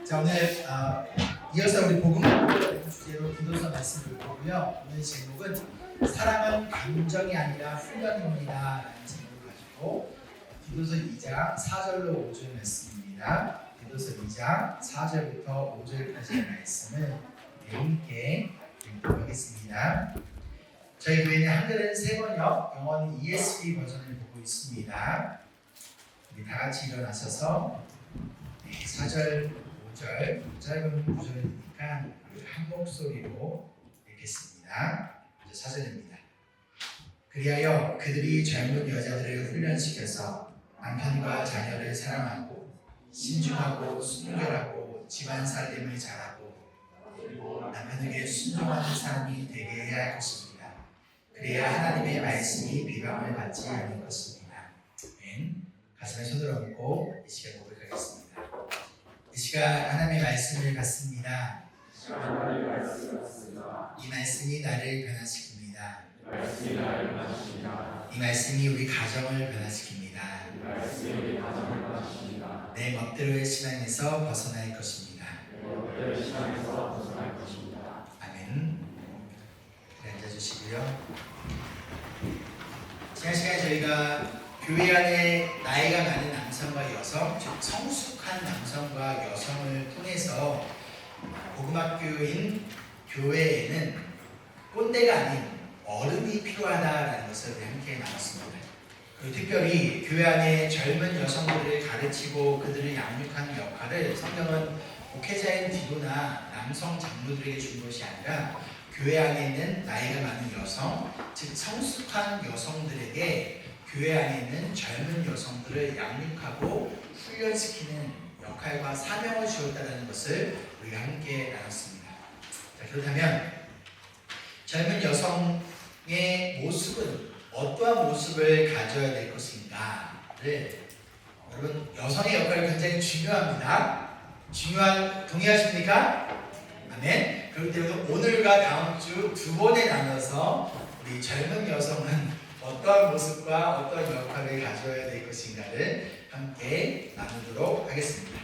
자, 오늘 이어서 우리 복음 주제로 기도서 말씀을 보고요. 오늘 제목은 사랑은 감정이 아니라 훈련입니다 라는 제목을 가지고 기도서 2장 4절로 5절 말씀입니다. 기도서 2장 4절부터 5절까지의 말씀을 함께 읽도록 하겠습니다. 저희 교회는 한글은 3번역, 영어는 ESV 버전을 보고 있습니다. 우리 다 같이 일어나셔서 4절 5절, 짧은 구절이니까 한 목소리로 읽겠습니다. 먼저 4절입니다. 그리하여 그들이 젊은 여자들을 훈련시켜서 남편과 자녀를 사랑하고 신중하고 순결하고 집안 살림을 잘하고 남편에게 순종하는 사람이 되게 해야 할 것입니다. 그래야 하나님의 말씀이 비방을 받지 않을 것입니다. 아멘. 가슴에 손을 얹고 이 시간 고백하겠습니다. 이 시간 하나님의 말씀을 받습니다. 이 말씀이 나를 변화시킵니다. 이 말씀이 우리 가정을 변화시킵니다. 내 멋대로의 신앙에서 벗어날 것입니다. 아멘. 앉아주시고요. 지난 시간에 저희가 교회 안에 나이가 많은 남성과 여성, 즉 성숙한 남성과 여성을 통해서 복음학교인 교회에는 꼰대가 아닌 어른이 필요하다라는 것을 우리 함께 나눴습니다. 그리고 특별히 교회 안에 젊은 여성들을 가르치고 그들을 양육하는 역할을 성경은 목회자인 디도나 남성 장로들에게 준 것이 아니라 교회 안에 있는 나이가 많은 여성, 즉 성숙한 여성들에게 교회 안에 있는 젊은 여성들을 양육하고 훈련시키는 역할과 사명을 주었다는 것을 우리가 함께 나눴습니다. 자, 그렇다면 젊은 여성의 모습은 어떠한 모습을 가져야 될 것인가를 여러분, 여성의 역할이 굉장히 중요합니다. 동의하십니까? 아멘. 그렇기 때문에 오늘과 다음 주 2번에 나눠서 우리 젊은 여성은 어떠한 모습과 어떠한 역할을 가져야 될 것인가를 함께 나누도록 하겠습니다.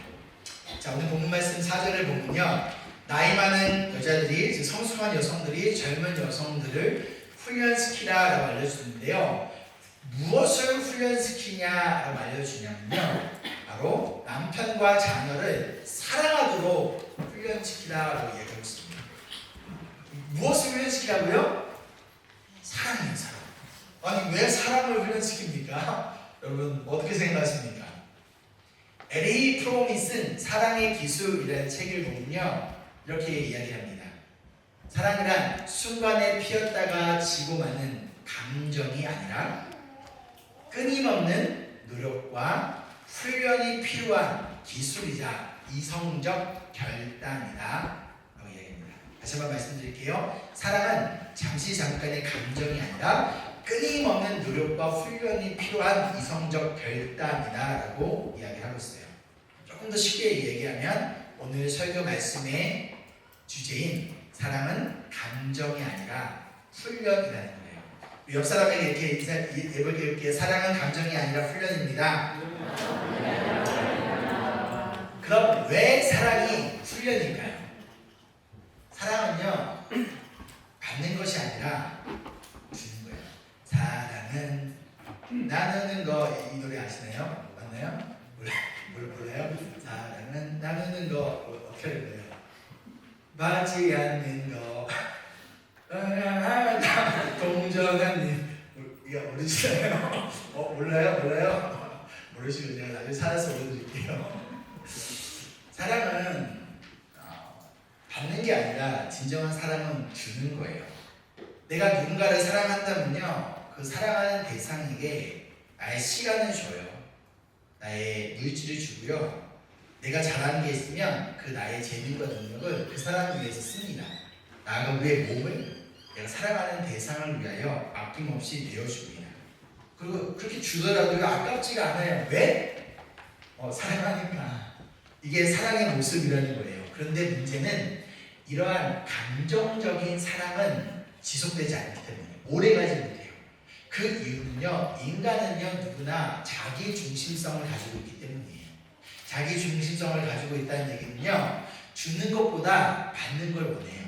자, 오늘 본문 말씀 4절을 보면요, 나이 많은 여자들이, 즉 성숙한 여성들이 젊은 여성들을 훈련시키라라고 알려주는데요, 무엇을 훈련시키냐라고 알려주냐면요, 바로 남편과 자녀를 사랑하도록 훈련시키라라고 얘기하고 있습니다. 무엇을 훈련시키라고요? 사랑이에요, 사랑. 아니, 왜 사랑을 훈련시킵니까? 여러분, 어떻게 생각하십니까? L.A. 프롬이 쓴 사랑의 기술이라는 책을 보면요, 이렇게 이야기합니다. 사랑이란 순간에 피었다가 지고 마는 감정이 아니라 끊임없는 노력과 훈련이 필요한 기술이자 이성적 결단이다 라고 이야기합니다. 다시 한번 말씀드릴게요. 사랑은 잠깐의 감정이 아니라 끊임없는 노력과 훈련이 필요한 이성적 결단이다 라고 이야기하고 있어요. 조금 더 쉽게 얘기하면 오늘 설교 말씀의 주제인 사랑은 감정이 아니라 훈련이라는 거예요. 옆 사람에게 이렇게 해볼게요. 사랑은 감정이 아니라 훈련입니다. 그럼 왜 사랑이 훈련일까요? 사랑은요, 받는 것이 아니라 주는 거예요. 사랑은 나누는 거, 이 노래 아시나요? 맞나요? 몰라요? 사랑은 나누는 거 어떻게 할 거예요? 받지 않는 거 동정한 일. 이거 모르시나요? 몰라요? 모르시고 제가 나중에 살아서 보여드릴게요. 사랑은 받는 게 아니라 진정한 사랑은 주는 거예요. 내가 누군가를 사랑한다면요, 그 사랑하는 대상에게 나의 시간을 줘요. 나의 물질을 주고요. 내가 잘하는 게 있으면 그 나의 재능과 능력을 그 사람을 위해서 씁니다. 나아가 우리의 몸을 내가 사랑하는 대상을 위하여 아낌없이 내어줍니다. 그리고 그렇게 주더라도 아깝지가 않아요. 왜? 사랑하니까. 이게 사랑의 모습이라는 거예요. 그런데 문제는 이러한 감정적인 사랑은 지속되지 않기 때문에 오래가지 못해요. 그 이유는요, 인간은요 누구나 자기 중심성을 가지고 있기 때문이에요. 자기 중심성을 가지고 있다는 얘기는요, 주는 것보다 받는 걸 원해요.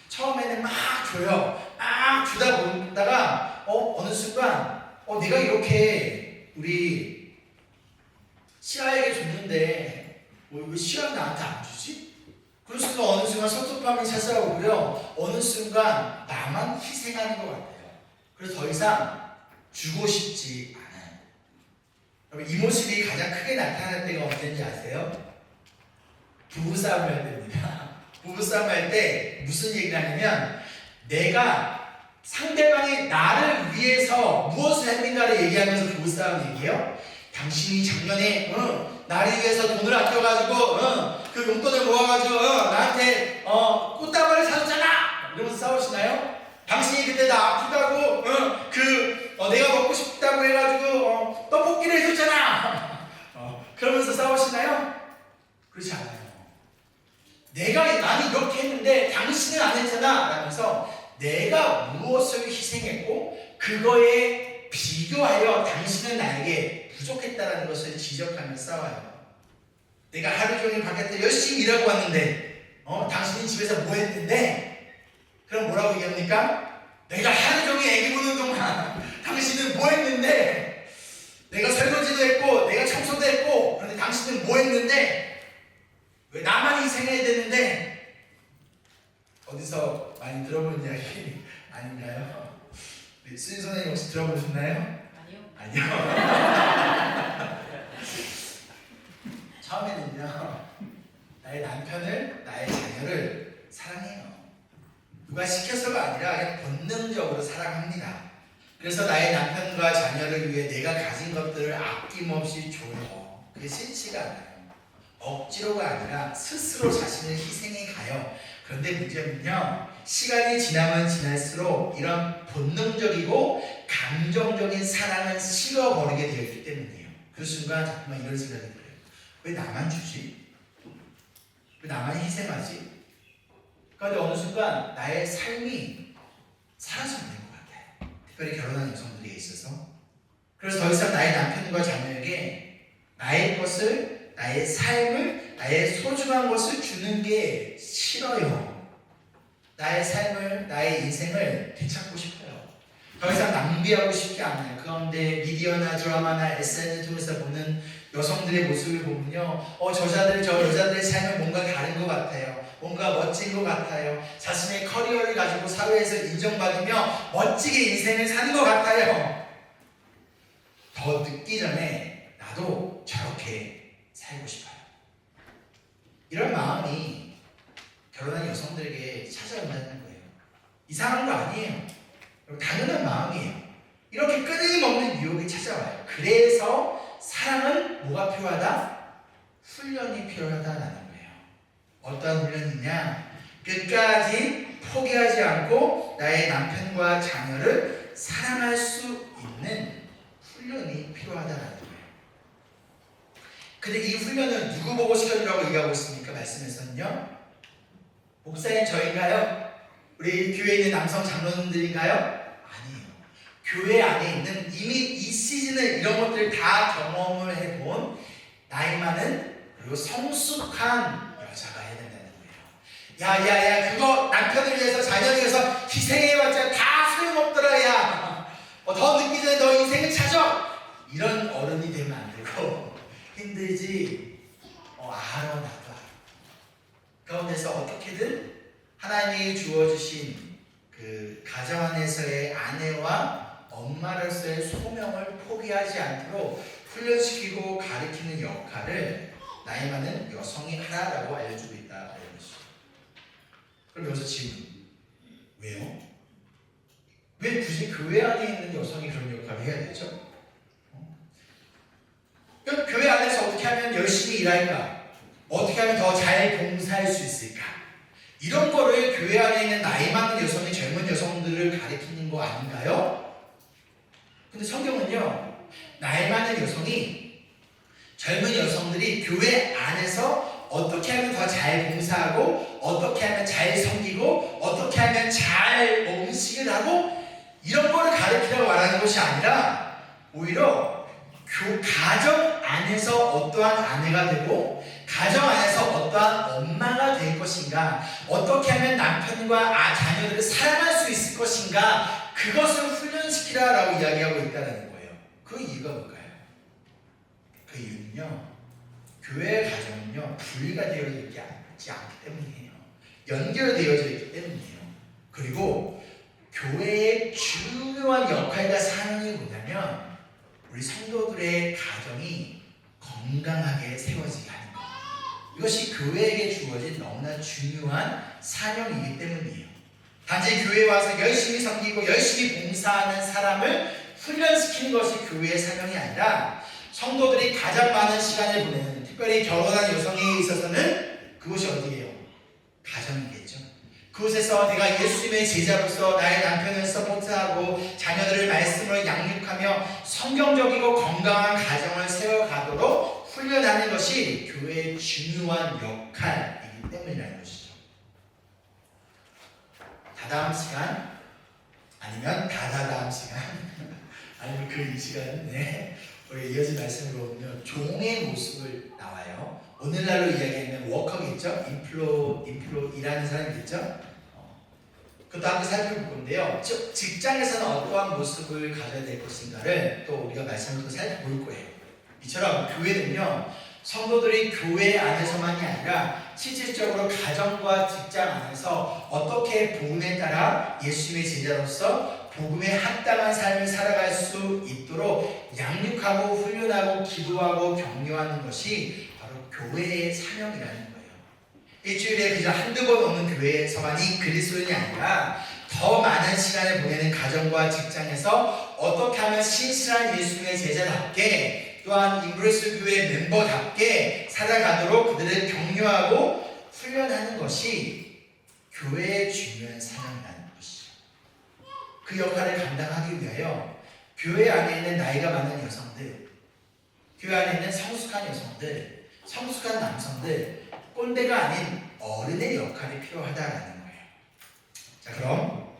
처음에는 막 줘요. 막 주다 보다가 어느 순간 내가 이렇게 우리 시아에게 줬는데 왜 시아는 나한테 안 주지? 그럴 순간 어느 순간 섭섭함이 찾아오고요. 어느 순간 나만 희생하는 것 같아요. 그래서 더 이상 주고 싶지 않아요. 여러분, 이 모습이 가장 크게 나타날 때가 언제인지 아세요? 부부싸움 할 때입니다. 부부싸움 할 때 무슨 얘기를 하냐면, 내가 상대방이 나를 위해서 무엇을 했는가를 얘기하면서 부부싸움 얘기해요. 당신이 작년에 나를 위해서 돈을 아껴가지고 그 용돈을 모아가지고 나한테 꽃다발을 사줬잖아! 이러면서 싸우시나요? 당신이 그때 나 아프다고 내가 먹고 싶다고 해가지고 떡볶이를 해줬잖아! 그러면서 싸우시나요? 그렇지 않아요. 나는 이렇게 했는데 당신은 안 했잖아 라면서 내가 무엇을 희생했고 그거에 비교하여 당신은 나에게 부족했다는 것을 지적하며 싸워요. 내가 하루 종일 바깥에 열심히 일하고 왔는데 당신은 집에서 뭐 했는데? 그럼 뭐라고 얘기합니까? 내가 하루 종일 애기 보는 동안 당신은 뭐 했는데? 내가 설거지도 했고 내가 청소도 했고 그런데 당신은 뭐 했는데? 왜 나만 희생해야 되는데? 어디서 많이 들어본 이야기 아닌가요? 네, 수진 선생님 혹시 들어보셨나요? 아니요. 처음에는요, 나의 남편을, 나의 자녀를 사랑해요. 누가 시켜서가 아니라 그냥 본능적으로 사랑합니다. 그래서 나의 남편과 자녀를 위해 내가 가진 것들을 아낌없이 줘요. 그게 싫지가 않아요. 억지로가 아니라 스스로 자신을 희생해 가요. 그런데 문제는요, 시간이 지나면 지날수록 이런 본능적이고 감정적인 사랑을 식어버리게 되어 있기 때문이에요. 그 순간 자꾸만 이런 생각이 들어요. 왜 나만 주지? 왜 나만 희생하지? 그런데 어느 순간 나의 삶이 사라져버린 것 같아요. 특별히 결혼한 여성들에게 있어서. 그래서 더 이상 나의 남편과 자녀에게 나의 것을, 나의 삶을, 나의 소중한 것을 주는 게 싫어요. 나의 삶을, 나의 인생을 되찾고 싶어요. 더 이상 낭비하고 싶지 않아요. 그런데 미디어나 드라마나 SNS 통해서 보는 여성들의 모습을 보면요, 저 여자들의 삶은 뭔가 다른 것 같아요. 뭔가 멋진 것 같아요. 자신의 커리어를 가지고 사회에서 인정받으며 멋지게 인생을 사는 것 같아요. 더 늦기 전에 나도 저렇게 살고 싶어요. 이런 마음이 결혼한 여성들에게 찾아온다는 거예요. 이상한 거 아니에요. 당연한 마음이에요. 이렇게 끊임없는 유혹이 찾아와요. 그래서 사랑은 뭐가 필요하다? 훈련이 필요하다라는 거예요. 어떤 훈련이냐? 끝까지 포기하지 않고 나의 남편과 자녀를 사랑할 수 있는 훈련이 필요하다라는 거예요. 근데 이 훈련을 누구 보고 시켜주라고 얘기하고 있습니까? 말씀에서는요. 목사님 저인가요? 우리 교회에 있는 남성 장로님들인가요? 아니에요. 교회 안에 있는 이미 이 시즌을 이런 것들을 다 경험을 해본 나이 많은 그리고 성숙한 여자가 해야 된다는 거예요. 야야야, 그거 남편을 위해서 자녀를 위해서 희생해봤자 다 소용없더라. 야, 더 늦기 전에 너 인생을 찾아. 이런 어른이 되면 안 되고, 힘들지? 알아. 나도 알아. 가운데서 어떻게든 하나님이 주어주신 그 가정 안에서의 아내와 엄마로서의 소명을 포기하지 않도록 훈련시키고 가르치는 역할을 나이 많은 여성이 하라라고 알려주고 있다. 그럼 여기서 질문. 왜요? 왜 굳이 교회 안에 있는 여성이 그런 역할을 해야 되죠? 그럼 교회 안에서 어떻게 하면 열심히 일할까? 어떻게 하면 더 잘 봉사할 수 있을까? 이런 거를 교회 안에 있는 나이 많은 여성이 젊은 여성들을 가르치는 거 아닌가요? 근데 성경은요, 나이 많은 여성이 젊은 여성들이 교회 안에서 어떻게 하면 더 잘 봉사하고 어떻게 하면 잘 섬기고 어떻게 하면 잘 음식을 하고 이런 거를 가르치라고 말하는 것이 아니라 오히려 가정 안에서 어떠한 아내가 되고 가정 안에서 어떠한 엄마가 될 것인가, 어떻게 하면 남편과 자녀들을 사랑할 수 있을 것인가, 그것을 훈련시키라라고 이야기하고 있다는 거예요. 그 이유가 뭘까요? 그 이유는요, 교회 가정은요 분리가 되어져 있지 않기 때문이에요. 연결되어져 있기 때문이에요. 그리고 교회의 중요한 역할과 사명이 뭐냐면 우리 성도들의 가정이 건강하게 세워지게 하는 것. 이것이 교회에게 주어진 너무나 중요한 사명이기 때문이에요. 단지 교회에 와서 열심히 섬기고 열심히 봉사하는 사람을 훈련시키는 것이 교회의 사명이 아니라 성도들이 가장 많은 시간을 보내는, 특별히 결혼한 여성에 있어서는 그곳이 어디예요? 가정이겠죠. 그곳에서 내가 예수님의 제자로서 나의 남편을 서포트하고 자녀들을 말씀으로 양육하며 성경적이고 건강한 가정을 세워가도록 훈련하는 것이 교회의 중요한 역할이기 때문이라는 것이죠. 다다음 시간 아니면 다다다음 시간 아니면 그 이 시간은 우리 이어진 말씀으로 보면 종의 모습을 나와요. 오늘날로 이야기하면 워커겠죠? 일하는 사람이겠죠? 그것도 함께 살펴볼 건데요. 즉 직장에서는 어떠한 모습을 가져야 될 것인가를 또 우리가 말씀을 살펴볼 거예요. 이처럼 교회는요, 성도들이 교회 안에서만이 아니라 실질적으로 가정과 직장 안에서 어떻게 복음에 따라 예수님의 제자로서 복음에 합당한 삶을 살아갈 수 있도록 양육하고 훈련하고 기도하고 격려하는 것이 바로 교회의 사명이라는 거예요. 일주일에 그저 한두 번 오는 교회에서만이 그리스도인이 아니라 더 많은 시간을 보내는 가정과 직장에서 어떻게 하면 신실한 예수님의 제자답게 또한 임브레스 교회 멤버답게 살아가도록 그들을 격려하고 훈련하는 것이 교회의 중요한 사명이라는 것이죠. 그 역할을 감당하기 위하여 교회 안에 있는 나이가 많은 여성들, 교회 안에 있는 성숙한 여성들, 성숙한 남성들, 꼰대가 아닌 어른의 역할이 필요하다라는 거예요. 자, 그럼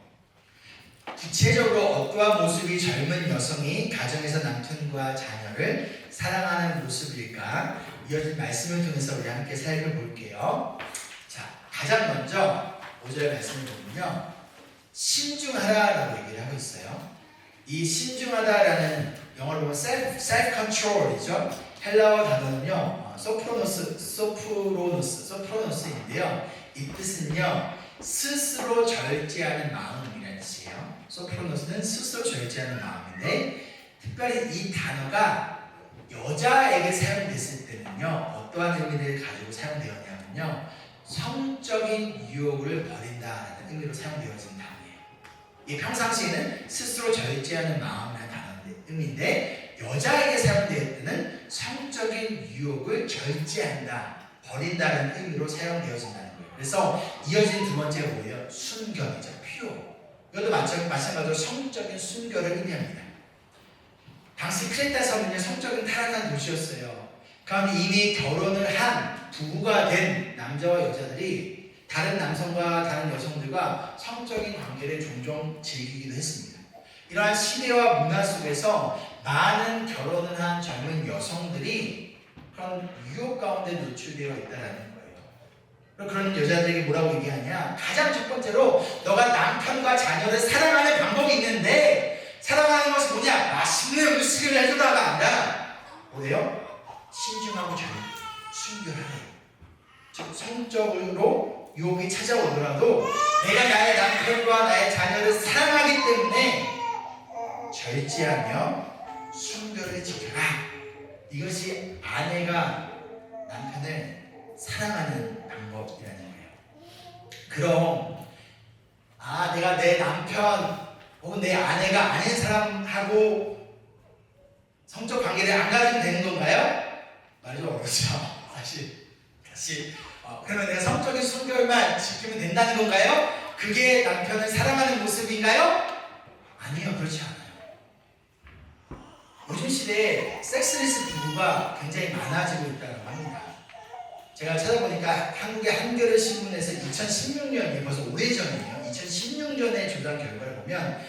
구체적으로 어떠한 모습이 젊은 여성이 가정에서 남편과 자녀를 사랑하는 모습일까? 이어진 말씀을 통해서 우리 함께 살펴볼게요. 자, 가장 먼저 5절 말씀을 보면요, 신중하라라고 얘기를 하고 있어요. 이 신중하다라는 영어로 보면 self-control이죠. 헬라어 단어는요, 소프로노스인데요. 이 뜻은요, 스스로 절제하는 마음이라는 뜻이에요. 소프로노스는 스스로 절제하는 마음인데, 특별히 이 단어가 여자에게 사용됐을 때는요, 어떠한 의미를 가지고 사용되었냐면요, 성적인 유혹을 버린다라는 의미로 사용되어진 단어예요. 이 평상시에는 스스로 절제하는 마음이라는 단어의 의미인데, 여자에게 사용될 때는 성적인 유혹을 절제한다, 버린다는 의미로 사용되어진다는 거예요. 그래서 이어진 두 번째가 뭐예요? 순결이죠. 퓨어. 이것도 마찬가지로 성적인 순결을 의미합니다. 당시 크레타 섬은 성적인 타락한 도시였어요. 그런데 이미 결혼을 한 부부가 된 남자와 여자들이 다른 남성과 다른 여성들과 성적인 관계를 종종 즐기기도 했습니다. 이러한 시대와 문화 속에서 많은 결혼을 한 젊은 여성들이 그런 유혹 가운데 노출되어 있다는 거예요. 그런 여자들에게 뭐라고 얘기하냐? 가장 첫 번째로 너가 남편과 자녀를 사랑하는 방법이 있는데, 사랑하는 것이 뭐냐? 맛있는 음식을 해주다가 아니라 뭐래요? 신중하고 순결하래요. 즉 성적으로 유혹이 찾아오더라도 내가 나의 남편과 나의 자녀를 사랑하기 때문에 절제하며 순결을 지켜라. 이것이 아내가 남편을 사랑하는 방법이라는 거예요. 그럼 내가 내 남편 혹은 내 아내가 아닌 사람하고 성적 관계를 안 가지면 되는 건가요? 말이 좀 어렵죠. 다시 그러면 내가 성적인 순결만 지키면 된다는 건가요? 그게 남편을 사랑하는 모습인가요? 아니요, 그렇지 않아요. 요즘 시대에 섹스리스 부부가 굉장히 많아지고 있다고 합니다. 제가 찾아보니까 한국의 한겨레 신문에서 2016년이 벌써 오래전이에요. 2016년의 조사 결과를 보면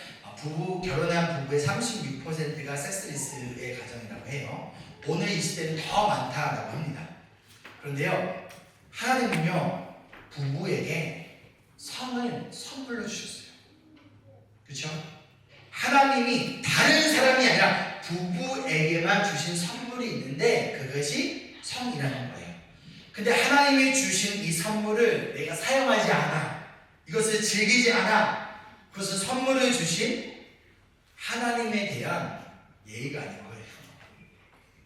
결혼한 부부의 36%가 섹스리스의 가정이라고 해요. 오늘 이 시대는 더 많다라고 합니다. 그런데요, 하나님은요 부부에게 성을 선물로 주셨어요. 그렇죠? 하나님이 다른 사람이 아니라 부부에게만 주신 선물이 있는데 그것이 성이라는 거예요. 근데 하나님이 주신 이 선물을 내가 사용하지 않아, 이것을 즐기지 않아, 그것을 선물을 주신 하나님에 대한 예의가 아닌 거예요.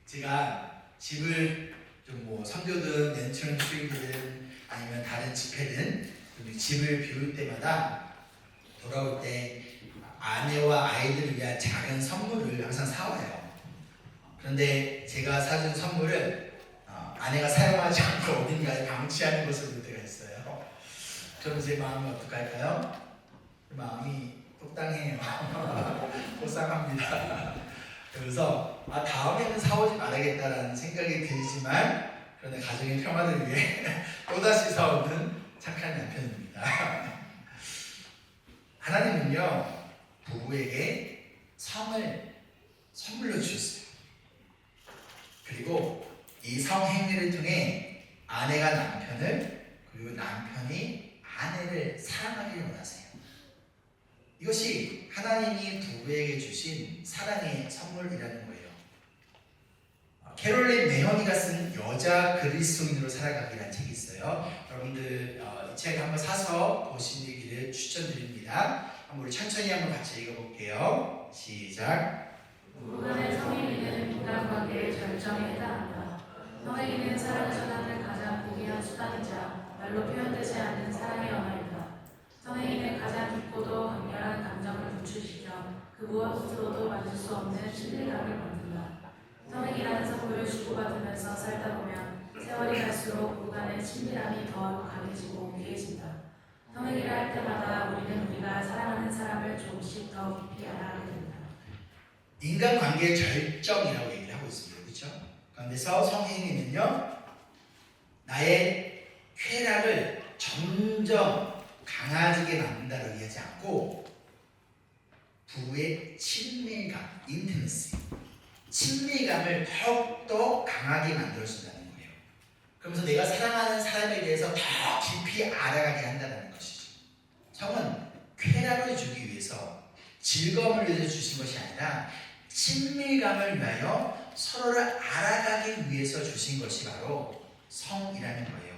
제가 집을 좀 뭐 선교든 연천 수익이든 아니면 다른 집회든 집을 비울 때마다 돌아올 때 아내와 아이들을 위한 작은 선물을 항상 사와요. 그런데 제가 사준 선물을 아내가 사용하지 않고 어딘가에 방치하는 것을 볼 때가 있어요. 그럼 제 마음이 어떡할까요? 마음이 똑당해요. 속상합니다. 그래서 다음에는 사오지 말아야겠다라는 생각이 들지만, 그런데 가정의 평화를 위해 또다시 사오는 착한 남편입니다. 하나님은요 부부에게 성을 선물로 주셨어요. 그리고 이 성행위를 통해 아내가 남편을, 그리고 남편이 아내를 사랑하기를 원하세요. 이것이 하나님이 부부에게 주신 사랑의 선물이라는 거예요. 캐롤린 메허니가 쓴 여자 그리스도인으로 살아가기라는 책이 있어요. 여러분들 이 책 한번 사서 보시기를 추천드립니다. 한번 우리 천천히 한번 같이 읽어볼게요. 시작. 부부간의 성행위는 인간관계의 절정에 해당한다. 성행위는 사랑의 전환을 가장 고귀한 수단이자 말로 표현되지 않는 사랑의 언어이다. 성행위는 가장 깊고도 강렬한 감정을 분출시켜 그 무엇으로도 만질 수 없는 신뢰감을 만든다. 성행위라는 선물을 주고받으면서 살다 보면 세월이 갈수록 부부간의 친밀함이 더 강해지고 귀해진다. 성행위를 할 때마다 우리는 우리가 사랑하는 사람을 조금씩 더 깊이 알아가게 된다. 인간관계의 절정이라고 얘기를 하고 있습니다. 그렇죠? 그런데서 성행위는요 나의 쾌락을 점점 강해지게 만든다고 얘기하지 않고 부부의 친밀감, 인티머시, 친밀감을 더욱더 강하게 만들어준다는 거예요. 그러면서 내가 사랑하는 사람에 대해서 더 깊이 알아가게 한다는 것이죠. 성은 쾌락을 주기 위해서, 즐거움을 위해서 주신 것이 아니라 친밀감을 위하여 서로를 알아가기 위해서 주신 것이 바로 성이라는 거예요.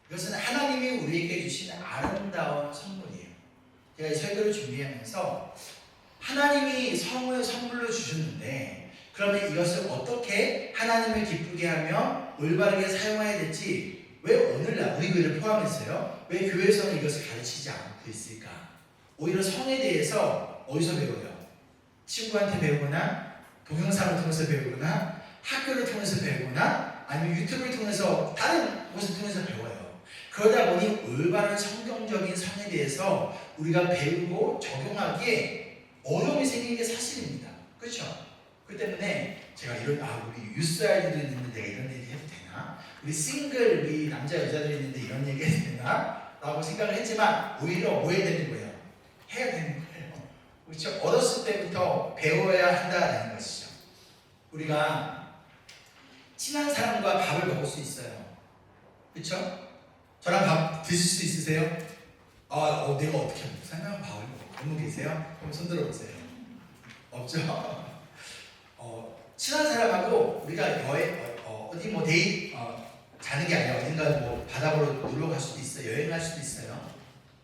이것은 하나님이 우리에게 주신 아름다운 선물이에요. 제가 이 설교를 준비하면서 하나님이 성을 선물로 주셨는데, 그러면 이것을 어떻게 하나님을 기쁘게 하며 올바르게 사용해야 될지, 왜 오늘날 우리 교회를 포함했어요? 왜 교회에서는 이것을 가르치지 않고 있을까? 오히려 성에 대해서 어디서 배워요? 친구한테 배우거나, 동영상을 통해서 배우거나, 학교를 통해서 배우거나, 아니면 유튜브를 통해서, 다른 곳을 통해서 배워요. 그러다 보니 올바른 성경적인 성에 대해서 우리가 배우고 적용하기에 어려움이 생기는 게 사실입니다. 그렇죠? 그렇기 때문에 제가 우리 유스 아이들이 있는데 내가 이런 얘기 해도 되나? 우리 싱글, 우리 남자 여자들이 있는데 이런 얘기 해도 되나? 라고 생각을 했지만 오히려 뭐 해야 되는 거예요? 해야 되는 거예요. 그렇죠? 어렸을 때부터 배워야 한다는 것이죠. 우리가 친한 사람과 밥을 먹을 수 있어요. 그렇죠? 저랑 밥 드실 수 있으세요? 내가 어떻게 설명 밥을 먹고 그런 분 계세요? 한번 손 들어보세요. 없죠? 친한 사람하고 우리가 어디 뭐 데이트 자는 게 아니라 어딘가 뭐 바다 보러 놀러 갈 수도 있어요. 여행 갈 수도 있어요.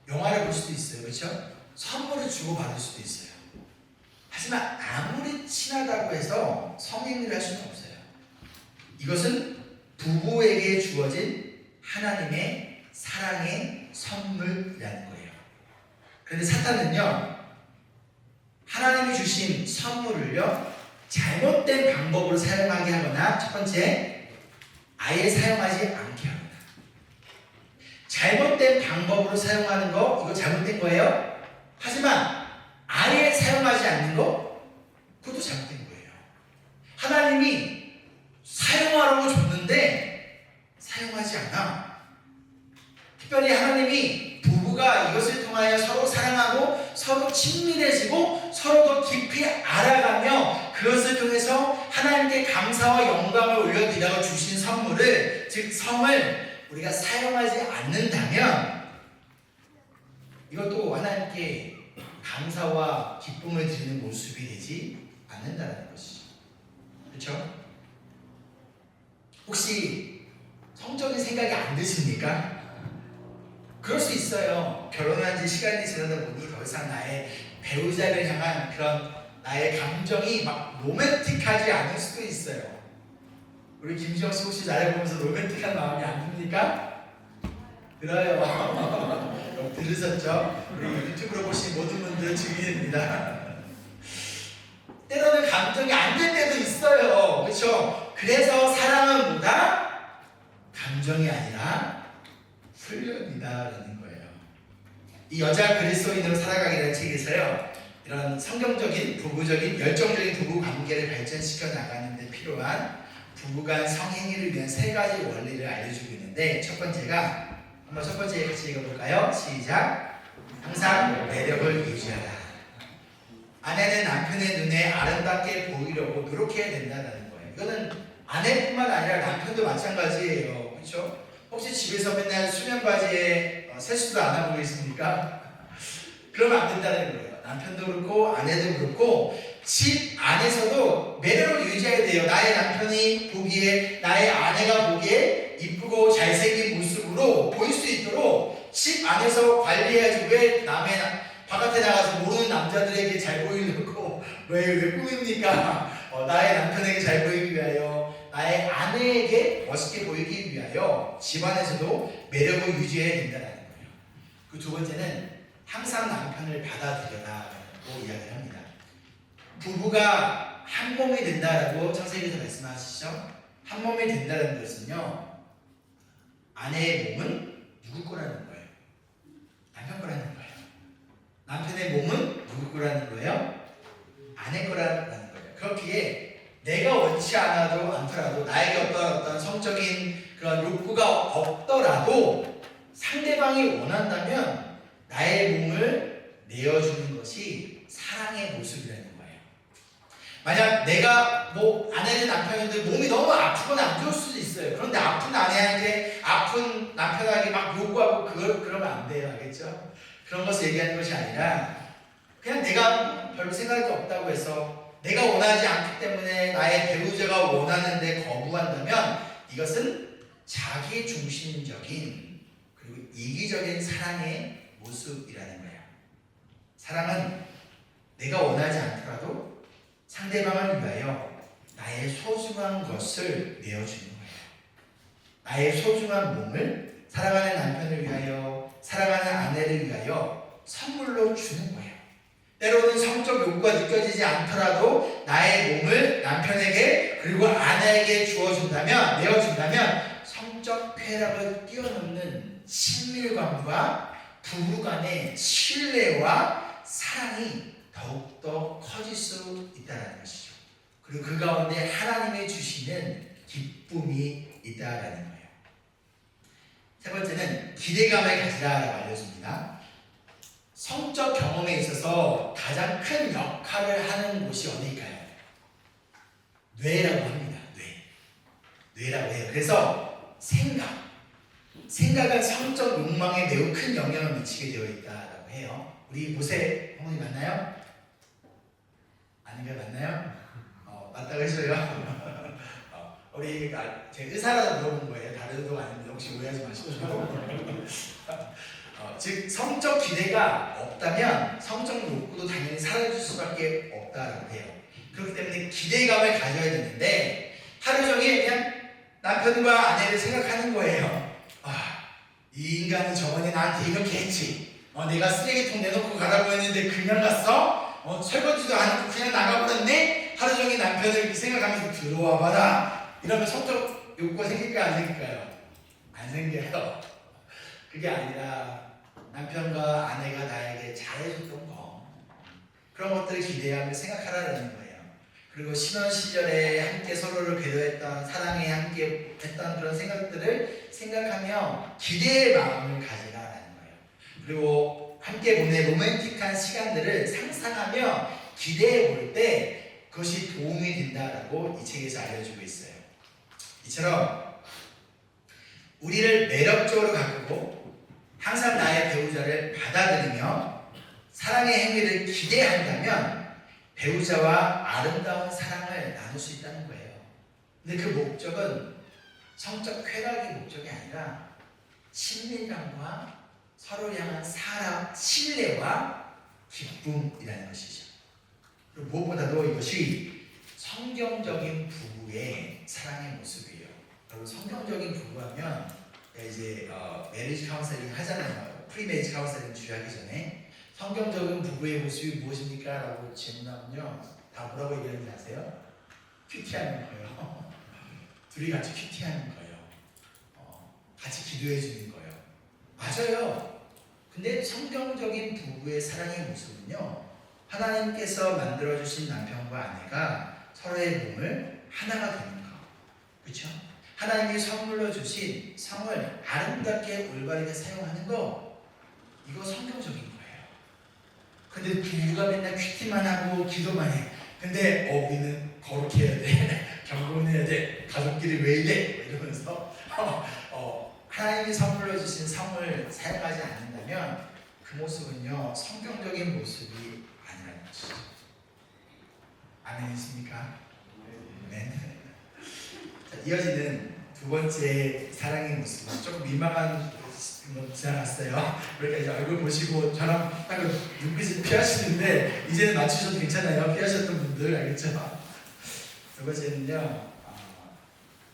영화를 볼 수도 있어요. 그렇죠? 선물을 주고 받을 수도 있어요. 하지만 아무리 친하다고 해서 성행위를 할 수는 없어요. 이것은 부부에게 주어진 하나님의 사랑의 선물이라는 거예요. 그런데 사탄은요, 하나님이 주신 선물을요 잘못된 방법으로 사용하게 하거나, 첫 번째, 아예 사용하지 않게 합니다. 잘못된 방법으로 사용하는 거, 이거 잘못된 거예요. 하지만 아예 사용하지 않는 거, 그것도 잘못된 거예요. 하나님이 사용하라고 줬는데 사용하지 않아. 특별히 하나님이 부부가 이것을 통하여 서로 사랑하고 서로 친밀해지고 서로 더 그것을 통해서 하나님께 감사와 영광을 올려드리라고 주신 선물을, 즉 성을 우리가 사용하지 않는다면 이것도 하나님께 감사와 기쁨을 드리는 모습이 되지 않는다는 것이죠. 그렇죠? 혹시 성적인 생각이 안 드십니까? 그럴 수 있어요. 결혼한 지 시간이 지나다 보니 더 이상 나의 배우자를 향한 그런 나의 감정이 막 로맨틱하지 않을 수도 있어요. 우리 김지영 씨 혹시 나를 보면서 로맨틱한 마음이 안 듭니까? 들어요. 들으셨죠? 우리 유튜브로 보신 모든 분들 증인입니다. 때로는 감정이 안 될 때도 있어요. 그렇죠? 그래서 사랑은 뭐다? 감정이 아니라 훈련이다라는 거예요. 이 여자 그리스도인으로 살아가기라는 책에서요, 이런 성경적인 부부적인 열정적인 부부 관계를 발전시켜 나가는 데 필요한 부부간 성행위를 위한 3가지 원리를 알려주고 있는데, 첫 번째가 한번 첫 번째 같이 읽어볼까요? 시작. 항상 매력을 유지하라. 아내는 남편의 눈에 아름답게 보이려고 노력해야 된다는 거예요. 이거는 아내뿐만 아니라 남편도 마찬가지예요. 그렇죠? 혹시 집에서 맨날 수면 바지에 세수도 안 하고 계십니까? 그러면 안 된다는 거예요. 남편도 그렇고 아내도 그렇고 집 안에서도 매력을 유지해야 돼요. 나의 남편이 보기에, 나의 아내가 보기에 이쁘고 잘생긴 모습으로 보일 수 있도록 집 안에서 관리해야지. 왜 남의 바깥에 나가서 모르는 남자들에게 잘 보이려고 왜 꾸밉니까? 나의 남편에게 잘 보이기 위하여, 나의 아내에게 멋있게 보이기 위하여 집 안에서도 매력을 유지해야 된다는 거예요. 그 두 번째는 항상 남편을 받아들여라고 이야기를 합니다. 부부가 한 몸이 된다라고 창세기에서 말씀하시죠. 한 몸이 된다는 것은요, 아내의 몸은 누구 거라는 거예요? 남편 거라는 거예요. 남편의 몸은 누구 거라는 거예요? 아내 거라는 거예요. 그렇기에 내가 원치 않더라도 나에게 어떤 성적인 그런 욕구가 없더라도 상대방이 원한다면 나의 몸을 내어주는 것이 사랑의 모습이라는 거예요. 만약 내가 아내는 남편인데 몸이 너무 아프거나 안 좋을 수도 있어요. 그런데 아픈 아내한테 아픈 남편에게 막 요구하고 그러면 안 돼요. 알겠죠? 그런 것을 얘기하는 것이 아니라 그냥 내가 별로 생각이 없다고 해서 내가 원하지 않기 때문에 나의 배우자가 원하는데 거부한다면 이것은 자기 중심적인 그리고 이기적인 사랑의 모습이라는 거예요. 사랑은 내가 원하지 않더라도 상대방을 위하여 나의 소중한 것을 내어주는 거예요. 나의 소중한 몸을 사랑하는 남편을 위하여, 사랑하는 아내를 위하여 선물로 주는 거예요. 때로는 성적 욕구가 느껴지지 않더라도 나의 몸을 남편에게 그리고 아내에게 주어준다면, 내어준다면 성적 쾌락을 뛰어넘는 친밀감과 부부간의 신뢰와 사랑이 더욱더 커질 수 있다는 것이죠. 그리고 그 가운데 하나님이 주시는 기쁨이 있다는 거예요. 세 번째는 기대감을 가지라라고 알려줍니다. 성적 경험에 있어서 가장 큰 역할을 하는 곳이 어디일까요? 뇌라고 합니다. 뇌라고 해요. 그래서 생각은 성적 욕망에 매우 큰 영향을 미치게 되어 있다라고 해요. 우리 모세 어머니 맞나요? 아닌가 맞나요? 맞다고 했어요. 우리 제가 의사라고 물어본 거예요. 다른 의도가 아닙니다. 혹시 오해하지 마시고. 즉 성적 기대가 없다면 성적 욕구도 당연히 사라질 수밖에 없다라고 해요. 그렇기 때문에 기대감을 가져야 되는데 하루 종일 그냥 남편과 아내를 생각하는 거예요. 이 인간은 저번에 나한테 이렇게 했지. 내가 쓰레기통 내놓고 가라고 했는데 그냥 갔어? 설거지도 안 하고 그냥 나가버렸네? 하루 종일 남편을 생각하면서 들어와 봐라. 이러면 성적 욕구가 생길까요? 안 생길까요? 안 생겨요. 그게 아니라 남편과 아내가 나에게 잘해줬던 거, 그런 것들을 기대하며 생각하라는 거예요. 그리고 신혼 시절에 함께 서로를 배려했던, 사랑에 함께 했던 그런 생각들을 생각하며 기대의 마음을 가지라라는 거예요. 그리고 함께 보낸 로맨틱한 시간들을 상상하며 기대해 볼 때 그것이 도움이 된다라고 이 책에서 알려주고 있어요. 이처럼 우리를 매력적으로 가꾸고 항상 나의 배우자를 받아들이며 사랑의 행위를 기대한다면 배우자와 아름다운 사랑을 나눌 수 있다는 거예요. 근데 그 목적은 성적 쾌락의 목적이 아니라 친밀감과 서로를 향한 사랑, 신뢰와 기쁨이라는 것이죠. 그리고 무엇보다도 이것이 성경적인 부부의 사랑의 모습이에요. 여러분 성경적인 부부하면 이제 메리지 카운셀링 하잖아요. 프리메리지 카운셀링 주의하기 전에 성경적인 부부의 모습이 무엇입니까? 라고 질문하면요 다 뭐라고 얘기하는지 아세요? 큐티하는 거예요. 둘이 같이 큐티하는 거예요. 같이 기도해 주는 거예요. 맞아요. 근데 성경적인 부부의 사랑의 모습은요 하나님께서 만들어주신 남편과 아내가 서로의 몸을 하나가 되는 거. 그렇죠? 하나님이 선물로 주신 성을 아름답게 올바르게 사용하는 거, 이거 성경적인 거예요. 근데 부부가 맨날 큐티만 하고 기도만 해. 근데 우리는 거룩해야 돼. 경건해야 돼. 가족끼리 왜 이래? 이러면서 하나님이 선물로 주신 성을 사용하지 않는다면 그 모습은요 성경적인 모습이 아니라는 것이죠. 아멘이십니까? 네. 자, 이어지는 두 번째 사랑의 모습은 조금 민망한 거 지나갔어요. 그러니까 이제 얼굴 보시고 저랑 딱 눈빛을 피하시는데 이제는 맞추셔도 괜찮아요. 피하셨던 분들 알겠죠? 두 번째는요,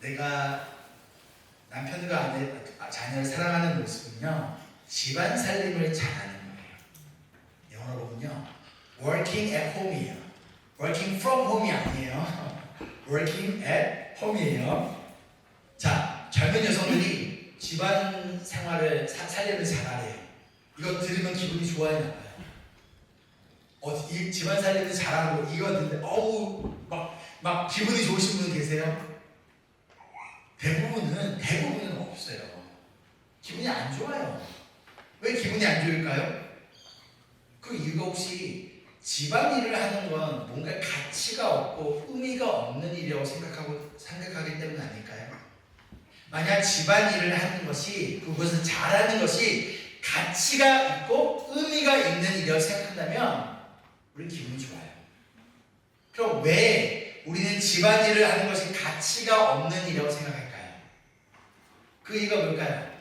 내가 남편과 아내, 자녀를 사랑하는 모습은요 집안 살림을 잘하는 거예요. 영어로 보면요 working at home이에요. working from home이 아니에요. working at home이에요. 자, 젊은 여성들이 집안 생활을 살림을 잘하래요. 이거 들으면 기분이 좋아요, 나빠요? 이 집안 살림을 잘하고 이거 듣는데 막 기분이 좋으신 분 계세요? 대부분은 없어요. 기분이 안 좋아요. 왜 기분이 안 좋을까요? 그 이유가 혹시 집안일을 하는 건 뭔가 가치가 없고 의미가 없는 일이라고 생각하기 때문 아닐까요? 만약 집안일을 하는 것이, 그것을 잘하는 것이 가치가 있고 의미가 있는 일이라고 생각한다면 우리는 기분이 좋아요. 그럼 왜 우리는 집안일을 하는 것이 가치가 없는 일이라고 생각할까요? 그 이유가 뭘까요?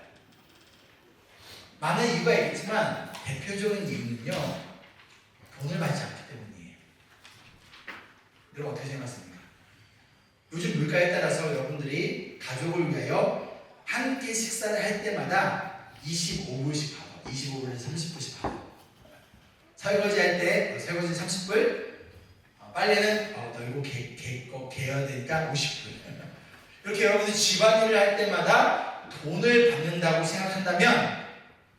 많은 이유가 있겠지만 대표적인 이유는요 돈을 받지 않기 때문이에요. 여러분 어떻게 생각하십니까? 요즘 물가에 따라서 여러분들이 가족을 위하여 함께 식사를 할 때마다 25불씩 받아. 25불에서 30불씩 받아. 설거지 할 때 설거지 30불, 빨래는 너 이거 개어야 되니까 50불. 이렇게 여러분들이 집안일을 할 때마다 돈을 받는다고 생각한다면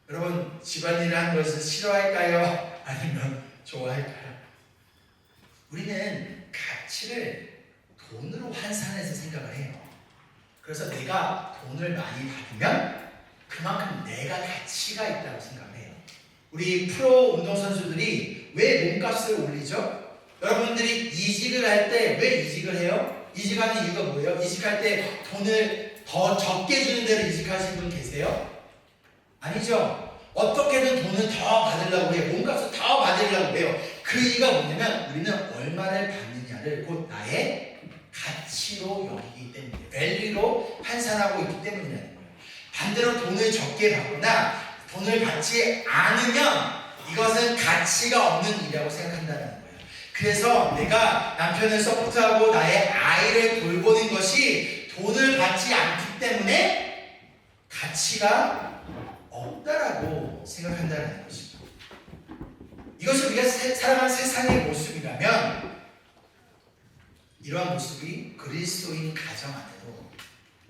여러분 집안일을 하는 것을 싫어할까요? 아니면 좋아할까요? 우리는 가치를 돈으로 환산해서 생각을 해요. 그래서 내가 돈을 많이 받으면 그만큼 내가 가치가 있다고 생각을 해요. 우리 프로 운동선수들이 왜 몸값을 올리죠? 여러분들이 이직을 할 때 왜 이직을 해요? 이직하는 이유가 뭐예요? 이직할 때 돈을 더 적게 주는 데로 이직하시는 분 계세요? 아니죠. 어떻게든 돈을 더 받으려고 해요. 몸값을 더 받으려고 해요. 그 이유가 뭐냐면 우리는 얼마를 받느냐를 곧 나의 가치로 여기기 때문에, 밸류로 환산하고 있기 때문이라는 거예요. 반대로 돈을 적게 받거나 돈을 받지 않으면 이것은 가치가 없는 일이라고 생각한다는 거예요. 그래서 내가 남편을 서포트하고 나의 아이를 돌보는 것이 돈을 받지 않기 때문에 가치가 없다라고 생각한다는 것이죠. 이것이 우리가 살아가는 세상의 모습이라면 이러한 모습이 그리스도인 가정 안에도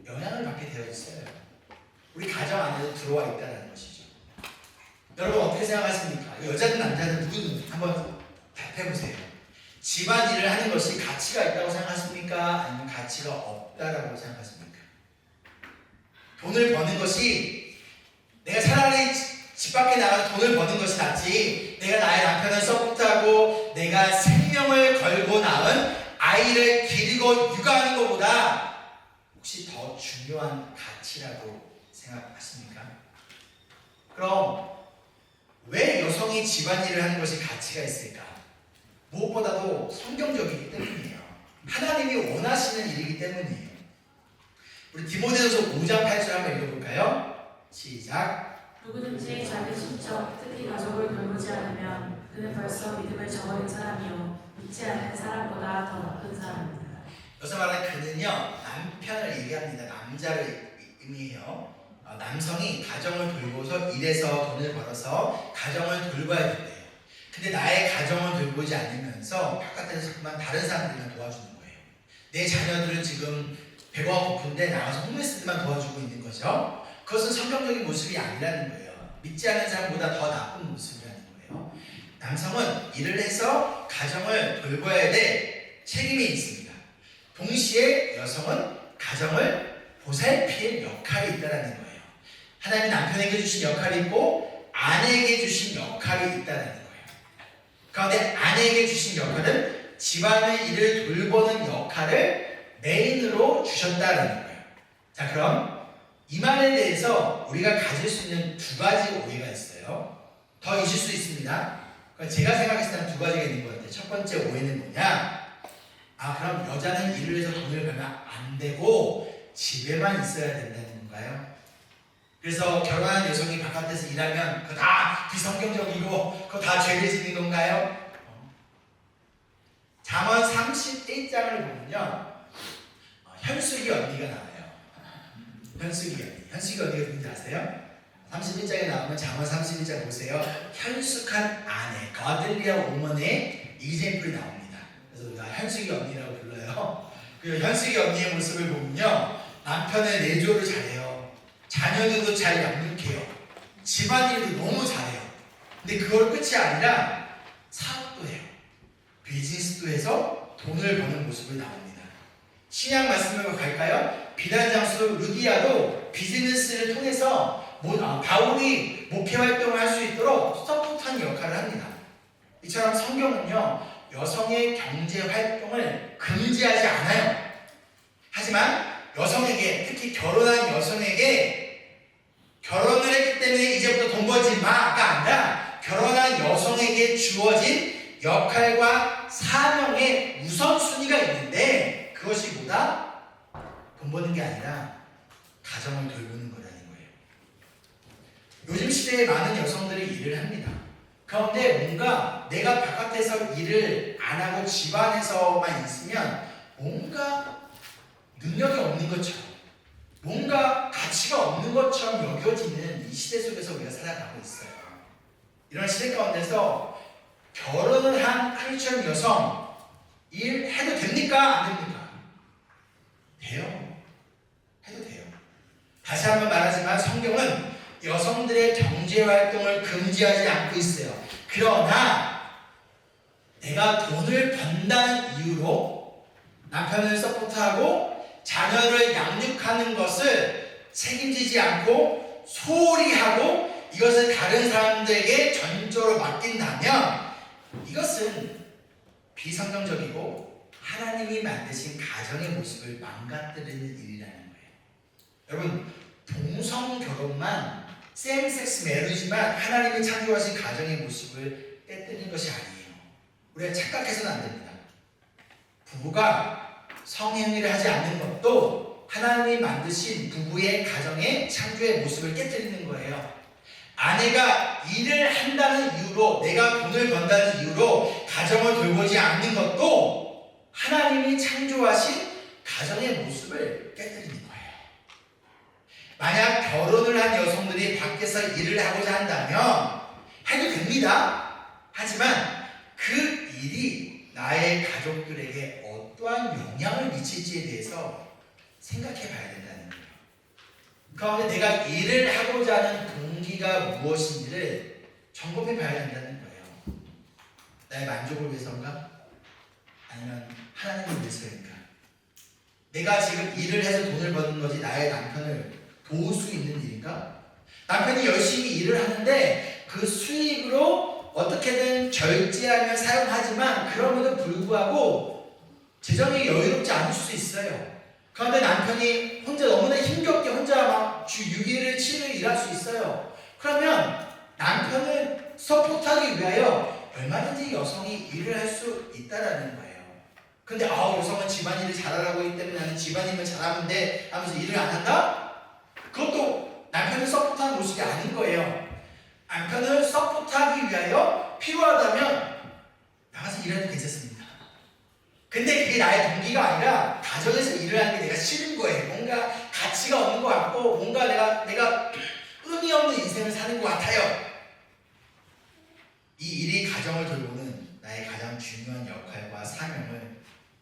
영향을 받게 되어 있어요. 우리 가정 안에도 들어와 있다는 것이죠. 여러분 어떻게 생각하십니까? 여자든 남자든 누구든 한번 답해보세요. 집안일을 하는 것이 가치가 있다고 생각하십니까? 아니면 가치가 없다라고 생각하십니까? 돈을 버는 것이 내가 차라리 집 밖에 나가서 돈을 버는 것이 낫지 내가 나의 남편을 서포트하고 내가 생명을 걸고 낳은 아이를 기르고 육아하는 것보다 혹시 더 중요한 가치라고 생각하십니까? 그럼 왜 여성이 집안일을 하는 것이 가치가 있을까? 무엇보다도 성경적이기 때문이에요. 하나님이 원하시는 일이기 때문이에요. 우리 디모데전서 5장 8절 한번 읽어볼까요? 시작. 누구든지 자기 친척, 특히 가족을 돌보지 않으면 그는 벌써 믿음을 저버린 사람이요 믿지 않는 사람보다 더 나쁜 사람입니다. 여기서 말하는 그는요, 남편을 얘기합니다. 남자를 의미해요. 남성이 가정을 돌보서 일해서 돈을 벌어서 가정을 돌봐야 된대요. 근데 나의 가정을 돌보지 않으면서 바깥에서 그만 다른 사람들만 도와주는 거예요. 내 자녀들은 지금 배고파 고픈데 나가서 홈레스들만 도와주고 있는 거죠. 그것은 성경적인 모습이 아니라는 거예요. 믿지 않는 사람보다 더 나쁜 모습이라는 거예요. 남성은 일을 해서 가정을 돌봐야 될 책임이 있습니다. 동시에 여성은 가정을 보살필 역할이 있다는 거예요. 하나님 남편에게 주신 역할이 있고 아내에게 주신 역할이 있다는 거예요. 그런데 아내에게 주신 역할은 집안의 일을 돌보는 역할을 메인으로 주셨다는 거예요. 자, 그럼 이 말에 대해서 우리가 가질 수 있는 두 가지 오해가 있어요. 더 있을 수 있습니다. 제가 생각했을 때는 두 가지가 있는 것 같아요. 첫 번째 오해는 뭐냐? 그럼 여자는 일을 해서 돈을 벌면 안 되고 집에만 있어야 된다는 건가요? 그래서 결혼한 여성이 바깥에서 일하면 그거 다 비성경적이고 그거 다 죄를 짓는 건가요? 잠언 31장을 보면요, 현숙이 언니가 나와요. 현숙이 언니가 누군지 아세요? 31장에 나오면 잠언 31장 보세요. 현숙한 아내, 거들리아 오먼의 이젠플이 나옵니다. 그래서 우리가 현숙이 언니라고 불러요. 그 현숙이 언니의 모습을 보면요, 남편의 내조를 잘해요. 자녀들도 잘 양육해요. 집안일도 너무 잘해요. 근데 그걸 끝이 아니라 사업도 해요. 비즈니스도 해서 돈을 버는 모습을 나옵니다. 신약 말씀으로 갈까요? 비단 장수 루디아도 비즈니스를 통해서 바울이 목회 활동을 할 수 있도록 서포트한 역할을 합니다. 이처럼 성경은요, 여성의 경제 활동을 금지하지 않아요. 하지만 여성에게, 특히 결혼한 여성에게 결혼을 했기 때문에 이제부터 돈 벌지 마가 아니라 결혼한 여성에게 주어진 역할과 사명의 우선순위가 있는데 그것이 뭐다? 돈 버는 게 아니라 가정을 돌보는 거라는 거예요. 요즘 시대에 많은 여성들이 일을 합니다. 그런데 뭔가 내가 바깥에서 일을 안 하고 집안에서만 있으면 뭔가 능력이 없는 것처럼, 뭔가 가치가 없는 것처럼 여겨지는 이 시대 속에서 우리가 살아가고 있어요. 이런 시대 가운데서 결혼을 한 크리스천 여성 일해도 됩니까? 안 됩니까? 돼요. 해도 돼요. 다시 한번 말하지만 성경은 여성들의 경제활동을 금지하지 않고 있어요. 그러나 내가 돈을 번다는 이유로 남편을 서포트하고 자녀를 양육하는 것을 책임지지 않고 소홀히 하고 이것을 다른 사람들에게 전적으로 맡긴다면 이것은 비성경적이고 하나님이 만드신 가정의 모습을 망가뜨리는 일이라는 거예요. 여러분, 동성 결혼만 셈섹스 매리지만 하나님이 창조하신 가정의 모습을 깨뜨리는 것이 아니에요. 우리가 착각해서는 안 됩니다. 부부가 성행위를 하지 않는 것도 하나님이 만드신 부부의 가정의 창조의 모습을 깨뜨리는 거예요. 아내가 일을 한다는 이유로, 내가 돈을 번다는 이유로 가정을 돌보지 않는 것도 하나님이 창조하신 가정의 모습을 깨뜨리는 거예요. 만약 결혼을 한 여성들이 밖에서 일을 하고자 한다면 해도 됩니다. 하지만 그 일이 나의 가족들에게 어떠한 영향을 미칠지에 대해서 생각해 봐야 된다는 거예요. 그런데 내가 일을 하고자 하는 동기가 무엇인지를 점검해 봐야 된다는 거예요. 나의 만족을 위해서인가? 아니면 하나님을 위해서인가? 내가 지금 일을 해서 돈을 버는 것이 나의 남편을 도울 수 있는 일인가? 남편이 열심히 일을 하는데 그 수익으로 어떻게든 절제하며 사용하지만 그럼에도 불구하고 재정이 여유롭지 않을 수 있어요. 그런데 남편이 혼자 너무나 힘겹게 혼자 막 주 6일을 7일 일할 수 있어요. 그러면 남편을 서포트하기 위하여 얼마든지 여성이 일을 할 수 있다라는 거예요. 근데 여성은 집안일을 잘하라고 하기 때문에 나는 집안일만 잘하면 돼 하면서 일을 안 한다? 그것도 남편을 서포트하는 모습이 아닌 거예요. 남편을 서포트하기 위하여 필요하다면 나가서 일해도 괜찮습니다. 근데 그게 나의 동기가 아니라 가정에서 일을 하는 게 내가 싫은 거예요. 뭔가 가치가 없는 것 같고 뭔가 내가 의미 없는 인생을 사는 것 같아요. 이 일이 가정을 돌보는 나의 가장 중요한 역할과 사명을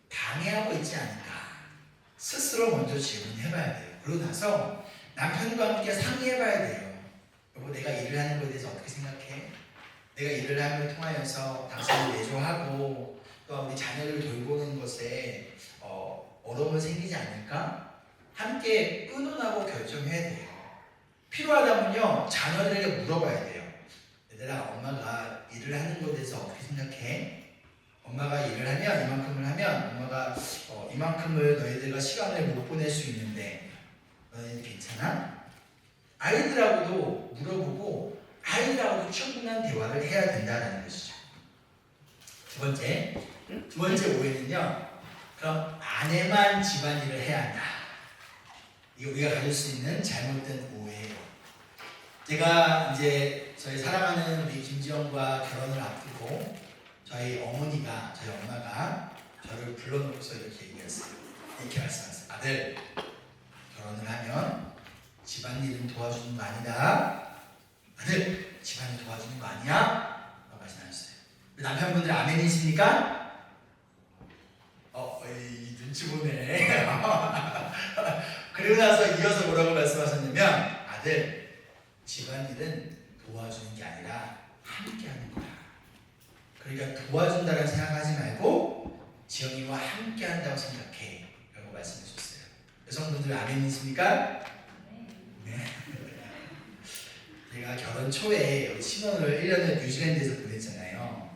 방해하고 있지 않을까 스스로 먼저 질문해봐야 돼요. 그러고 나서 남편과 함께 상의해봐야 돼요. 여보, 내가 일을 하는 것에 대해서 어떻게 생각해? 내가 일을 함을 통하여서 당신을 내조하고 또 우리 자녀를 돌보는 것에 어려움이 생기지 않을까? 함께 의논하고 결정해야 돼요. 필요하다면요 자녀들에게 물어봐야 돼요. 얘들아, 엄마가 일을 하는 것에 대해서 어떻게 생각해? 엄마가 일을 하면 이만큼을 하면 엄마가 이만큼을 너희들과 시간을 못 보낼 수 있는데 너희들 괜찮아? 아이들하고도 물어보고 아이들하고도 충분한 대화를 해야 된다는 것이죠. 두 번째 오해는요, 그럼 아내만 집안일을 해야 한다. 이거 우리가 가질 수 있는 잘못된 오해예요. 제가 이제 저희 사랑하는 우리 김지영과 결혼을 앞두고 저희 어머니가, 저희 엄마가 저를 불러놓고서 이렇게 얘기했어요. 이렇게 말씀하셨어요. 아들, 결혼을 하면 집안일은 도와주는 거 아니다. 아들, 집안일 도와주는 거 아니야? 라고 말씀하셨어요. 남편분들 아멘이십니까? 이 눈치 보네. 그리고 나서 이어서 뭐라고 말씀하셨냐면, 아들, 집안일은 도와주는 게 아니라 함께 하는 거야. 그러니까 도와준다고 생각하지 말고 지영이와 함께 한다고 생각해 라고 말씀해 주셨어요. 여성분들 아멘이십니까? 네. 제가 결혼 초에 신혼을 1년을 뉴질랜드에서 보냈잖아요.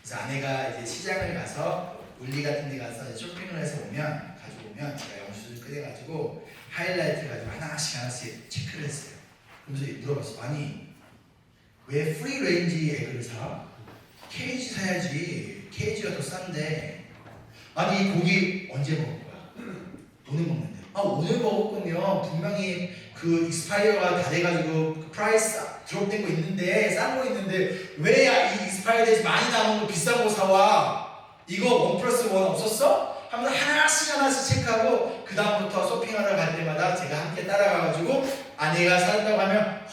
그래서 아내가 이제 시장을 가서 울리 같은 데 가서 쇼핑을 해서 가지고 오면 제가 영수증을 꺼내가지고 하이라이트 가지고 하나씩 체크를 했어요. 그러면서 물어봤어. 아니, 왜 프리 레인지 에그를 사? 케이지 사야지. 케이지가 더 싼데. 아니, 이 고기 언제 먹을 거야? 오늘 먹는데. 오늘 먹을 거면 분명히 그 익스파이어가 다 돼가지고 그 프라이스 드롭된 거 있는데, 싼 거 있는데 왜 이 익스파이어 돼서 많이 남은 거 비싼 거 사와? 이거 1+1 없었어? 하면서 하나씩 체크하고 그 다음부터 쇼핑하러 갈 때마다 제가 함께 따라가가지고 아내가 산다고 하면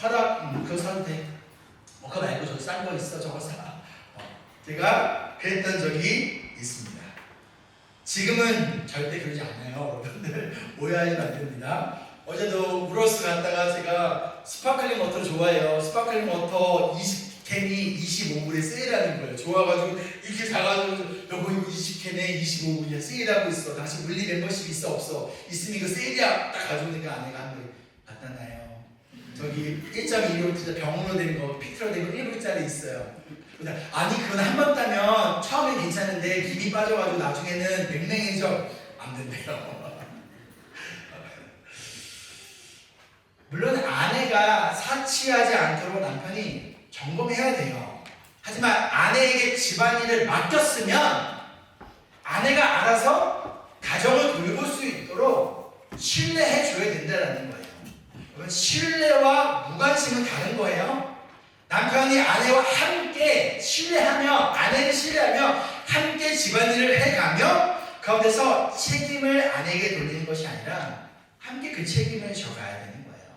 그거 사도 돼. 그거 말고 저기 싼 거 있어. 저거 사. 제가 그랬던 적이 있습니다. 지금은 절대 그러지 않아요. 여러분들 오해하시면 안 됩니다. 어제도 우러스 갔다가 제가 스파클링 워터 좋아해요. 스파클링 워터 20캔이 25불에 세일하는 거예요. 좋아가지고 이렇게 사가지고 여보 이거 20캔에 25불이야. 세일하고 있어. 당신 물리 멤버십 있어 없어? 있으면 이거 세일이야. 딱 가져오니까 아내가 한 번 갖다 놔요. 저기 1.2로 진짜 병으로 된 거, 피트로 된 거 1불짜리 있어요. 아니 그건 한 번 따면 처음엔 괜찮은데 김이 빠져가지고 나중에는 맹맹해져. 안 된대요. 물론 아내가 사치하지 않도록 남편이 점검해야 돼요. 하지만 아내에게 집안일을 맡겼으면 아내가 알아서 가정을 돌볼 수 있도록 신뢰해 줘야 된다는 거예요. 여러분, 신뢰와 무관심은 다른 거예요. 남편이 아내와 함께 아내를 신뢰하며 함께 집안일을 해가며 가운데서 책임을 아내에게 돌리는 것이 아니라 함께 그 책임을 져가야 되는 거예요.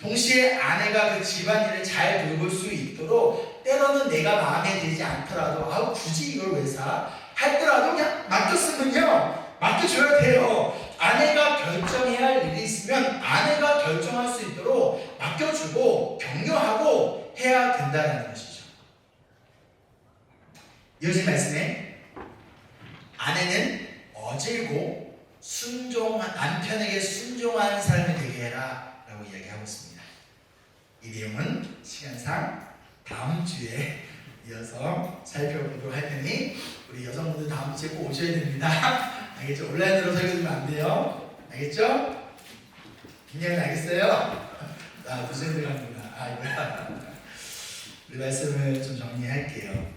동시에 아내가 그 집안일을 잘 돌볼 수 있도록 때로는 내가 마음에 들지 않더라도 굳이 이걸 왜 사? 할더라도 그냥 맡겼으면요 맡겨줘야 돼요. 아내가 결정해야 할 일이 있으면 아내가 결정할 수 있도록 맡겨주고 격려하고 해야 된다는 것이죠. 이어진 말씀에 아내는 어질고 남편에게 순종하는 사람이 되게 해라 라고 이야기하고 있습니다. 이 내용은 시간상 다음 주에 이어서 살펴보도록 할 테니 우리 여성분들 다음 주에 꼭 오셔야 됩니다. 알겠죠? 온라인으로 설교드리면 안 돼요. 알겠죠? 굉장히 알겠어요? 무슨 생각합니다. 이거야. 우리 말씀을 좀 정리할게요.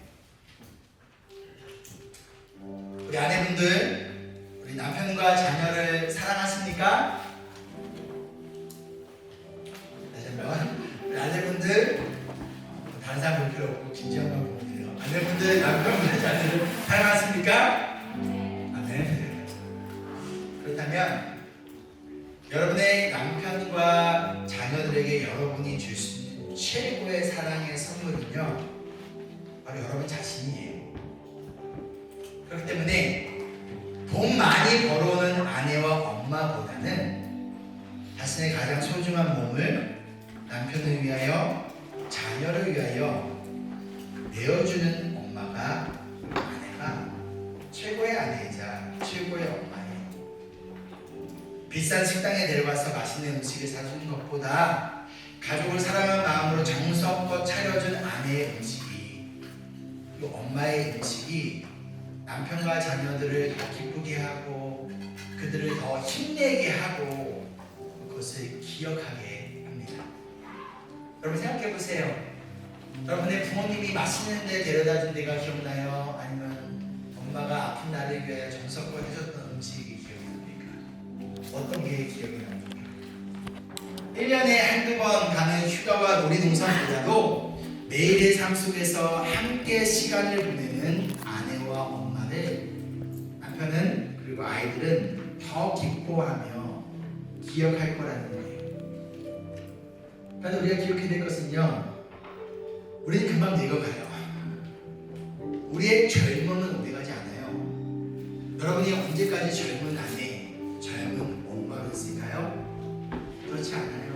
우리 아내분들, 우리 남편과 자녀를 사랑하십니까? 다시 한번. 우리 아내분들, 다른 사람 볼 필요 없고 김지영만 보면 돼요. 아내분들, 남편과 자녀를 사랑하십니까? 아멘. 그렇다면 여러분의 남편과 자녀들에게 여러분이 줄 수 있는 최고의 사랑의 선물은요, 바로 여러분 자신이에요. 그렇기 때문에 돈 많이 벌어오는 아내와 엄마보다는 자신의 가장 소중한 몸을 남편을 위하여, 자녀를 위하여 내어주는 엄마가, 아내가 최고의 아내이자 최고의 엄마예요. 비싼 식당에 데려가서 맛있는 음식을 사주는 것보다 가족을 사랑하는 마음으로 정성껏 차려준 아내의 음식이, 그 엄마의 음식이 남편과 자녀들을 더 기쁘게 하고 그들을 더 힘내게 하고 그것을 기억하게 합니다. 여러분 생각해 보세요. 여러분의 부모님이 맛있는 데 데려다 준 데가 기억나요? 아니면 엄마가 아픈 나를 위해 정성껏 해줬던 음식이 기억이 납니까? 어떤 게 기억이 납니까? 1년에 한두 번 가는 휴가와 놀이동산보다도 매일의 삶 속에서 함께 시간을 보내는 아내와 엄마를 남편은, 그리고 아이들은 더 기뻐하며 기억할 거라는 거예요. 그런데 우리가 기억해야 될 것은요, 우리는 금방 늙어가요. 우리의 젊음은 오래가지 않아요. 여러분이 언제까지 젊은 아내, 젊은 엄마로 있을까요? 그렇지 않아요.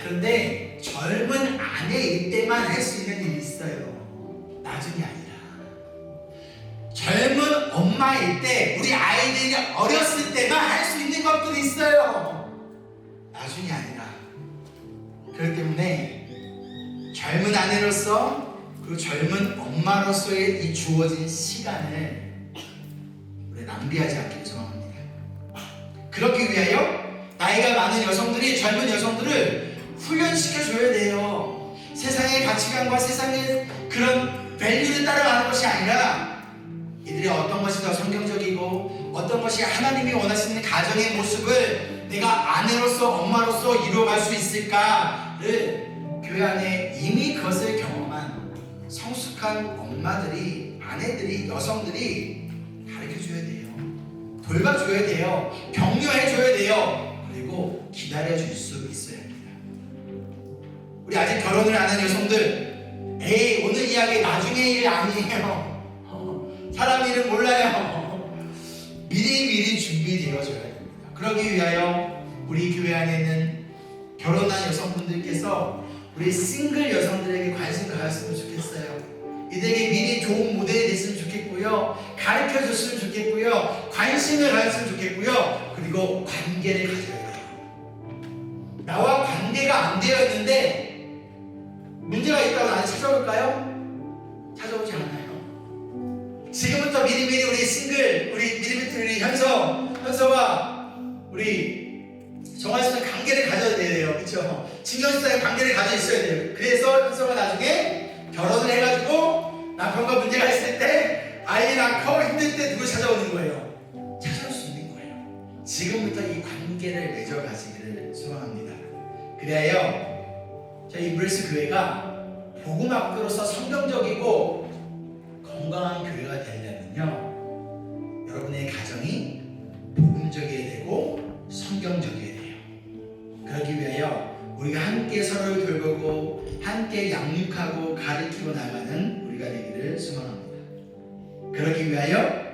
그런데 젊은 아내일 때만 할 수 있는 일이 있어요. 나중이 아니라. 젊은 엄마일 때, 우리 아이들이 어렸을 때만 할 수 있는 것들이 있어요. 나중이 아니라. 그렇기 때문에 젊은 아내로서, 그리고 젊은 엄마로서의 이 주어진 시간을 우리 낭비하지 않기를 소망합니다. 그렇기 위하여 나이가 많은 여성들이 젊은 여성들을 훈련시켜줘야 돼요. 세상의 가치관과 세상의 그런 밸류를 따라가는 것이 아니라 이들이 어떤 것이 더 성경적이고 어떤 것이 하나님이 원하시는 가정의 모습을 내가 아내로서 엄마로서 이루어갈 수 있을까를 교회 안에 이미 그것을 경험한 성숙한 엄마들이, 아내들이, 여성들이 가르쳐줘야 돼요. 돌봐줘야 돼요. 격려해줘야 돼요. 그리고 기다려줄 수 있어야 합니다. 우리 아직 결혼을 안 한 여성들, 에이 오늘 이야기 나중에 일 아니에요. 사람 일은 몰라요. 미리 준비되어져야 됩니다. 그러기 위하여 우리 교회 안에는 결혼한 여성분들께서 우리 싱글 여성들에게 관심 가졌으면 좋겠어요. 이들에게 미리 좋은 모델이 됐으면 좋겠고요. 가르쳐줬으면 좋겠고요. 관심을 가졌으면 좋겠고요. 그리고 관계를 가져야 돼요. 나와 관계가 안 되어 있는데 문제가 있다고 나를 찾아올까요? 찾아오지 않아요. 지금부터 미리미리 우리 싱글, 우리 미리미리 우리 현서와 우리 정화씨랑 관계를 가져야 돼요. 그렇죠? 진경씨랑 관계를 가져 있어야 돼요. 그래서 현서가 나중에 결혼을 해가지고 남편과 문제가 있을 때, 아이 낳고 힘들 때 누굴 찾아오는 거예요? 찾아올 수 있는 거예요. 지금부터 이 관계를 맺어가시기를 소망합니다. 그래야 저희 임브레스 교회가 복음학교로서 성경적이고 건강한 교회가 되려면요, 여러분의 가정이 복음적이어야 되고 성경적이어야 돼요. 그러기 위하여 우리가 함께 서로를 돌보고 함께 양육하고 가르치고 나가는 우리가 되기를 소망합니다. 그러기 위하여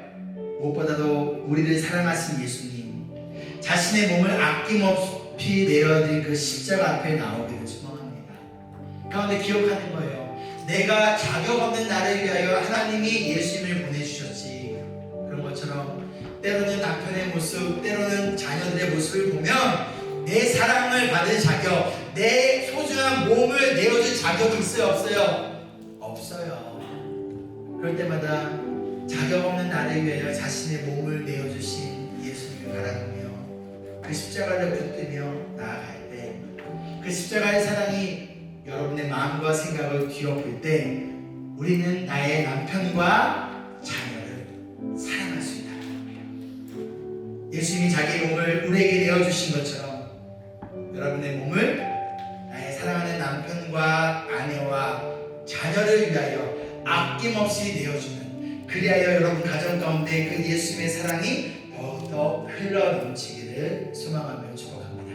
무엇보다도 우리를 사랑하신 예수님, 자신의 몸을 아낌없이 내어드린 그 십자가 앞에 나오기를 소망합니다. 그런데 기억하는 거예요. 내가 자격 없는 나를 위하여 하나님이 예수님을 보내주셨지. 그런 것처럼 때로는 남편의 모습, 때로는 자녀들의 모습을 보면 내 사랑을 받을 자격, 내 소중한 몸을 내어줄 자격이 있어요, 없어요? 없어요. 그럴 때마다 자격 없는 나를 위하여 자신의 몸을 내어주신 예수님을 바라보며 그 십자가를 붙들며 나아갈 때, 그 십자가의 사랑이 여러분의 마음과 생각을 뒤엎을 때 우리는 나의 남편과 자녀를 사랑할 수 있다. 예수님이 자기 몸을 우리에게 내어주신 것처럼 여러분의 몸을 나의 사랑하는 남편과 아내와 자녀를 위하여 아낌없이 내어주는, 그리하여 여러분 가정 가운데 그 예수님의 사랑이 더욱더 흘러넘치기를 소망하며 축복합니다.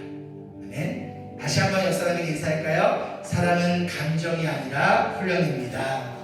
아멘. 다시 한번 옆 사람에게 인사할까요? 사랑은 감정이 아니라 훈련입니다.